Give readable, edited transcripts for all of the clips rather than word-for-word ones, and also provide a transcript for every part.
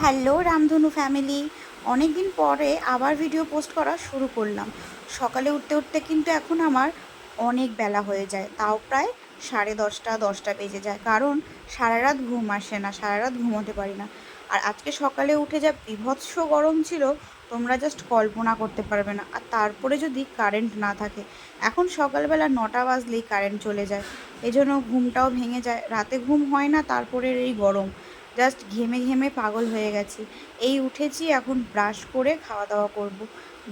Hello রামধনু family, অনেক দিন পরে আবার ভিডিও পোস্ট করা শুরু করলাম। সকালে উঠতে উঠতে কিন্তু এখন আমার অনেক বেলা হয়ে যায়, তাও প্রায় 10:30 বেজে যায়, কারণ সারা রাত ঘুম আসে না, সারা রাত ঘুমোতে পারি না। আর আজকে সকালে উঠে যা বীভৎস গরম ছিল, তোমরা জাস্ট কল্পনা করতে পারবে না। আর তারপরে যদি কারেন্ট না থাকে, এখন সকালবেলা 9টা বাজলেই কারেন্ট চলে যায়, এজন্য ঘুমটাও ভেঙে যায়, রাতে ঘুম হয় না, তারপরে এই গরম জাস্ট ঘেমে ঘেমে পাগল হয়ে গেছি। এই উঠেছি, এখন ব্রাশ করে খাওয়া দাওয়া করব।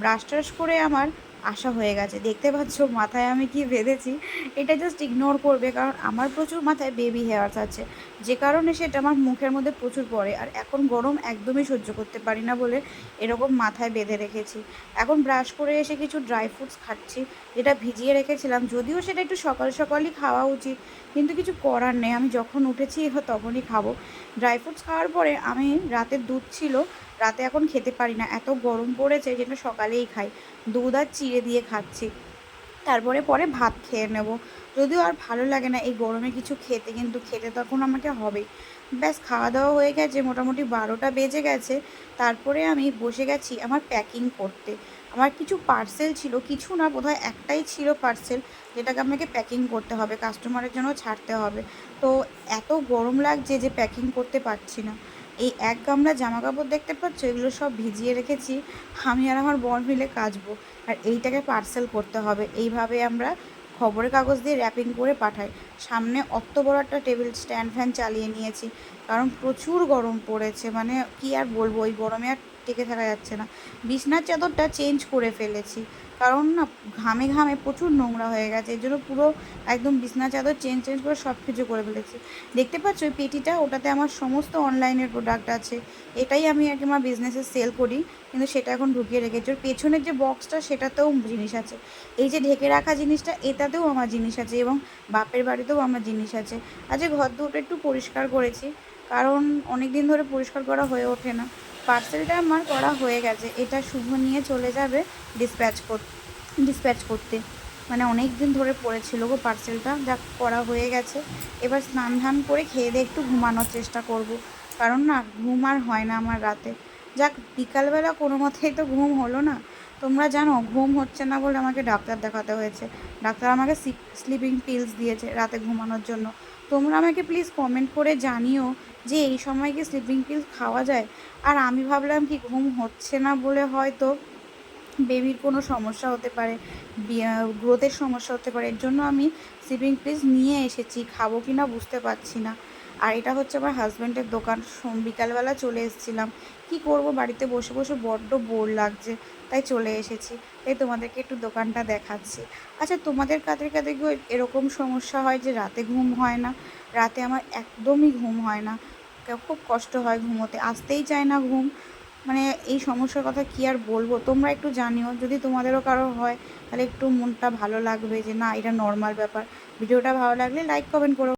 ব্রাশ ট্রাশ করে আমার আশা হয়ে গেছে, দেখতে পাচ্ছ মাথায় আমি কি বেঁধেছি। এটা জাস্ট ইগনোর করবে, কারণ আমার প্রচুর মাথায় বেবি হেয়ার্স আছে, যে কারণে সেটা আমার মুখের মধ্যে প্রচুর পড়ে। আর এখন গরম একদমই সহ্য করতে পারি না বলে এরকম মাথায় বেঁধে রেখেছি। এখন ব্রাশ করে এসে কিছু ড্রাই ফ্রুটস খাচ্ছি, যেটা ভিজিয়ে রেখেছিলাম, যদিও সেটা একটু সকাল সকালই খাওয়া উচিত, কিন্তু কিছু করার নেই, আমি যখন উঠেছি তখনই খাবো। ড্রাই ফ্রুটস খাওয়ার পরে আমি, রাতের দুধ ছিল, রাতে এখন খেতে পারি না, এত গরম পড়েছে, যেটা সকালেই খাই, দুধ আর চিড়ে দিয়ে খাচ্ছি। তারপরে পরে ভাত খেয়ে নেব, যদিও আর ভালো লাগে না এই গরমে কিছু খেতে, কিন্তু খেতে তখন আমাকে হবেই। ব্যাস, খাওয়া দাওয়া হয়ে গেছে, মোটামুটি 12টা বেজে গেছে। তারপরে আমি বসে গেছি আমার প্যাকিং করতে। আমার কিছু পার্সেল ছিল, কিছু না, বোধহয় একটাই ছিল পার্সেল, যেটাকে আমাকে প্যাকিং করতে হবে, কাস্টমারের জন্য ছাড়তে হবে। তো এত গরম লাগছে যে প্যাকিং করতে পারছি না। এই এক গামলা জামা কাপড় দেখতে পাচ্ছ, এগুলো সব ভিজিয়ে রেখেছি, আমি আর আমার বোন মিলে কাচবো। আর এইটাকে পার্সেল করতে হবে, এইভাবে আমরা খবরের কাগজ দিয়ে র্যাপিং করে পাঠাই। সামনে অত বড় একটা টেবিল স্ট্যান্ড ফ্যান চালিয়ে নিয়েছি, কারণ প্রচুর গরম পড়েছে, মানে কি আর বলবো, ওই গরমে আর টিকে থাকা যাচ্ছে না। বিছনার চাদরটা চেঞ্জ করে ফেলেছি, কারণ না, ঘামে ঘামে প্রচুর নোংরা হয়ে গেছে, এর জন্য পুরো একদম বিছনার চাদর চেঞ্জ চেঞ্জ করে সব কিছু করে ফেলেছি। দেখতে পাচ্ছ ওই পেটিটা, ওটাতে আমার সমস্ত অনলাইনের প্রোডাক্ট আছে, এটাই আমি আর কি আমার বিজনেসে সেল করি, কিন্তু সেটা এখন ঢুকিয়ে রেখেছি। ওর পেছনের যে বক্সটা, সেটাতেও জিনিস আছে, এই যে ঢেকে রাখা জিনিসটা, এটাতেও আমার জিনিস আছে, এবং বাপের বাড়িতেও আমার জিনিস আছে। আজকে ঘর দুটো একটু পরিষ্কার করেছি, কারণ অনেক দিন ধরে পরিষ্কার করা হয়ে ওঠে না। পার্সেলটা আমার করা হয়ে গেছে, এটা শুভ নিয়ে চলে যাবে ডিসপ্যাচ করতে। মানে অনেক দিন ধরে পড়েছিল গো পার্সেলটা, যা করা হয়ে গেছে। এবার স্নান ধান করে খেয়ে দিয়ে একটু ঘুমানোর চেষ্টা করব, কারণ না, ঘুম আর হয় না আমার রাতে। যাক, বিকালবেলা কোনো মতেই তো ঘুম হলো না। তোমরা জানো, ঘুম হচ্ছে না বলে আমাকে ডাক্তার দেখাতে হয়েছে। ডাক্তার আমাকে স্লিপিং পিলস দিয়েছে রাতে ঘুমানোর জন্য। তোমরা আমাকে প্লিজ কমেন্ট করে জানিও যে এই সময় কি স্লিপিং পিলস খাওয়া যায়। আর আমি ভাবলাম কি, ঘুম হচ্ছে না বলে হয়তো বেবির কোনো সমস্যা হতে পারে, গ্রোথের সমস্যা হতে পারে, এর জন্য আমি স্লিপিং পিলস নিয়ে এসেছি, খাবো কি না বুঝতে পারছি না। আর এটা হচ্ছে আমার হাজব্যান্ডের দোকান, বিকালবেলা চলে এসেছিলাম। কি করব, বাড়িতে বসে বসে বড্ড বোর লাগছে, তাই চলে এসেছি, তাই তোমাদেরকে একটু দোকানটা দেখাচ্ছি। আচ্ছা, তোমাদের কাদের কাদের কি এরকম সমস্যা হয় যে রাতে ঘুম হয় না? রাতে আমার একদমই ঘুম হয় না, খুব কষ্ট হয় ঘুমোতে, আসতেই চায় না ঘুম। মানে এই সমস্যার কথা কি আর বলবো, তোমরা একটু জানিও, যদি তোমাদেরও কারো হয়, তাহলে একটু মনটা ভালো লাগবে যে না, এটা নর্মাল ব্যাপার। ভিডিওটা ভালো লাগলে লাইক কমেন্ট করো।